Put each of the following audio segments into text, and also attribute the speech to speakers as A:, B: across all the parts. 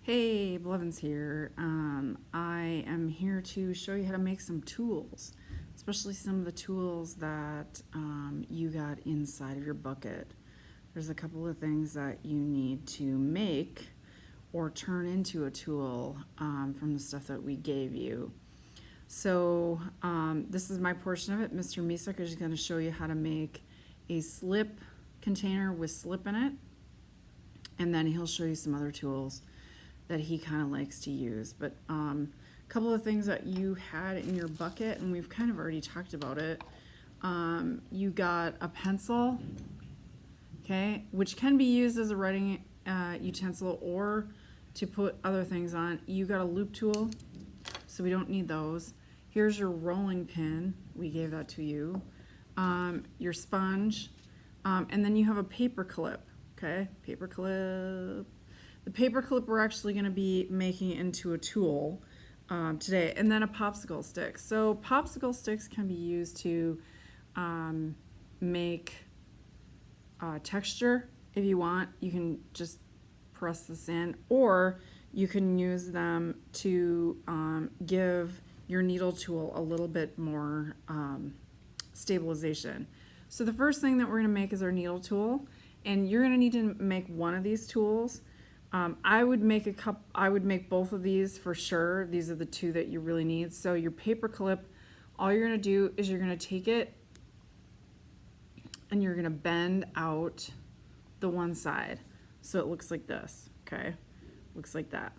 A: Hey, Blevins here. I am here to show you how to make some tools, especially some of the tools that you got inside of your bucket. There's a couple of things that you need to make or turn into a tool from the stuff that we gave you. So this is my portion of it. Mr. Misak is going to show you how to make a slip container with slip in it, and then he'll show you some other tools that he kind of likes to use. But a couple of things that you had in your bucket, and we've kind of already talked about it. You got a pencil, okay, which can be used as a writing utensil or to put other things on. You got a loop tool, so we don't need those. Here's your rolling pin. We gave that to you. Your sponge, and then you have a paper clip, okay, paper clip. The paper clip we're actually going to be making into a tool today, and then a popsicle stick. So popsicle sticks can be used to make texture. If you want, you can just press this in, or you can use them to give your needle tool a little bit more stabilization. So the first thing that we're going to make is our needle tool, and you're going to need to make one of these tools. I would make both of these for sure. These are the two that you really need. So your paper clip, all you're gonna do is you're gonna take it and you're gonna bend out the one side. So it looks like this, okay? Looks like that.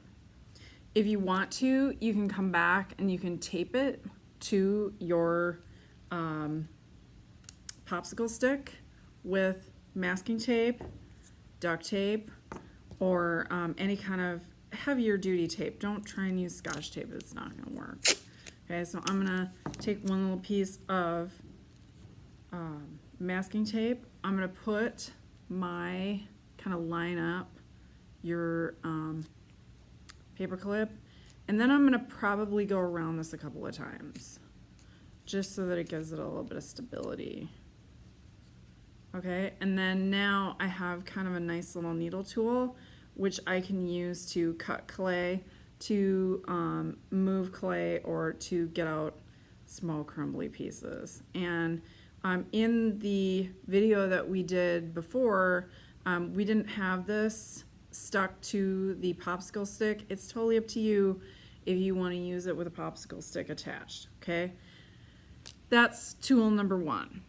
A: If you want to, you can come back and you can tape it to your popsicle stick with masking tape, duct tape, or any kind of heavier duty tape. Don't try and use Scotch tape, it's not gonna work. Okay, so I'm gonna take one little piece of masking tape. I'm gonna put my, kind of line up your paper clip, and then I'm gonna probably go around this a couple of times, just so that it gives it a little bit of stability. Okay, and then now I have kind of a nice little needle tool, which I can use to cut clay, to move clay, or to get out small crumbly pieces. And in the video that we did before, we didn't have this stuck to the popsicle stick. It's totally up to you if you want to use it with a popsicle stick attached, okay? That's tool number one.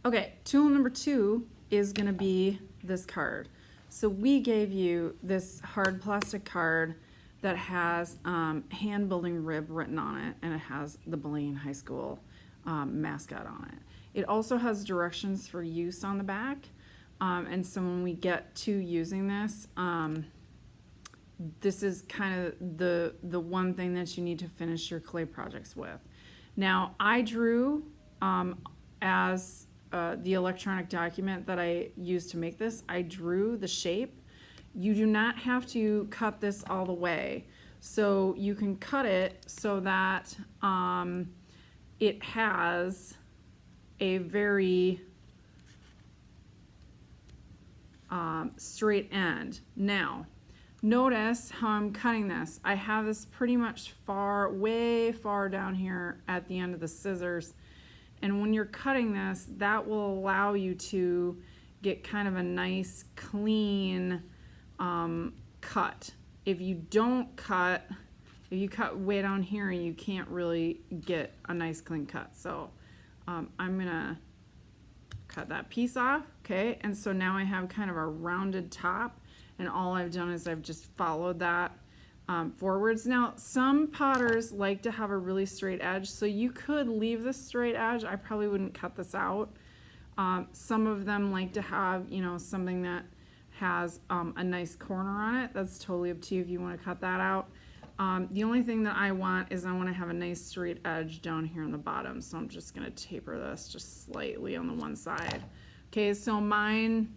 A: Okay, tool number two is going to be this card. So we gave you this hard plastic card that has hand building rib written on it, and it has the Blaine High School mascot on it. It also has directions for use on the back, and so when we get to using this, this is kind of the one thing that you need to finish your clay projects with. Now I drew as the electronic document that I used to make this, I drew the shape. You do not have to cut this all the way. So you can cut it so that it has a very straight end. Now, notice how I'm cutting this. I have this pretty much way far down here at the end of the scissors. And when you're cutting this, that will allow you to get kind of a nice clean cut. If you don't cut, if you cut way down here, you can't really get a nice clean cut. So I'm gonna cut that piece off, okay? And so now I have kind of a rounded top, and all I've done is I've just followed that forwards. Now, some potters like to have a really straight edge, so you could leave this straight edge. I probably wouldn't cut this out. Some of them like to have, you know, something that has a nice corner on it. That's totally up to you if you want to cut that out. The only thing that I want is I want to have a nice straight edge down here on the bottom, so I'm just going to taper this just slightly on the one side. Okay, so mine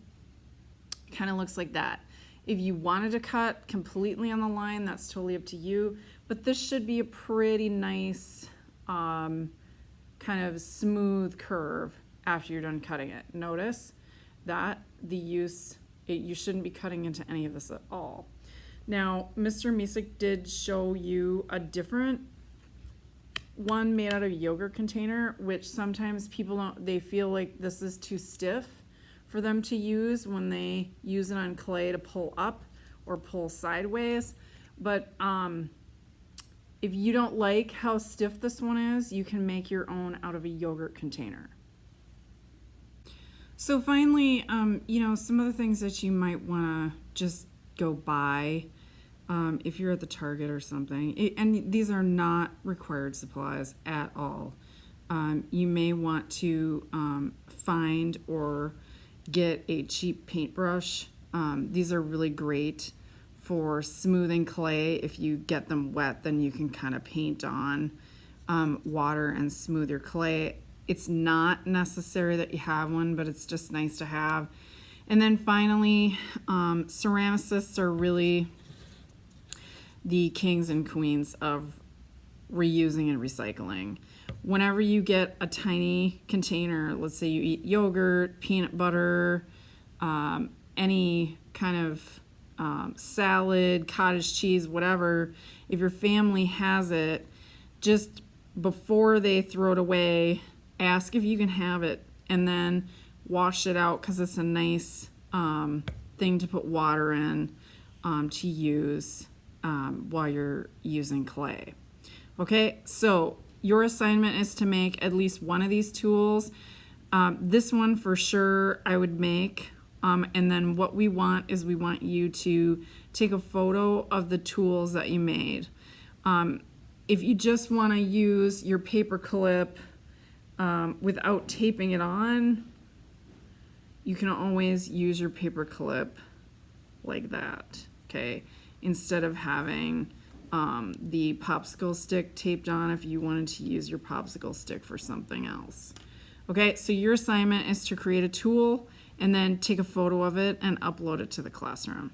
A: kind of looks like that. If you wanted to cut completely on the line, that's totally up to you, but this should be a pretty nice kind of smooth curve after you're done cutting it. Notice that the use You shouldn't be cutting into any of this at all. Now, Mr. Misek did show you a different one made out of a yogurt container, which sometimes people don't, they feel like this is too stiff for them to use when they use it on clay to pull up or pull sideways. But if you don't like how stiff this one is, you can make your own out of a yogurt container. So finally, you know, some of the things that you might want to just go buy if you're at the Target or something, and these are not required supplies at all. You may want to find or get a cheap paintbrush. These are really great for smoothing clay. If you get them wet, then you can kind of paint on water and smooth your clay. It's not necessary that you have one, but it's just nice to have. And then finally, ceramicists are really the kings and queens of reusing and recycling. Whenever you get a tiny container, let's say you eat yogurt, peanut butter, any kind of salad, cottage cheese, whatever, if your family has it, just before they throw it away, ask if you can have it, and then wash it out, because it's a nice thing to put water in to use while you're using clay. Okay, so your assignment is to make at least one of these tools. This one for sure I would make. And then what we want is we want you to take a photo of the tools that you made. If you just want to use your paper clip without taping it on, you can always use your paper clip like that, okay? Instead of having the popsicle stick taped on if you wanted to use your popsicle stick for something else. Okay, so your assignment is to create a tool and then take a photo of it and upload it to the classroom.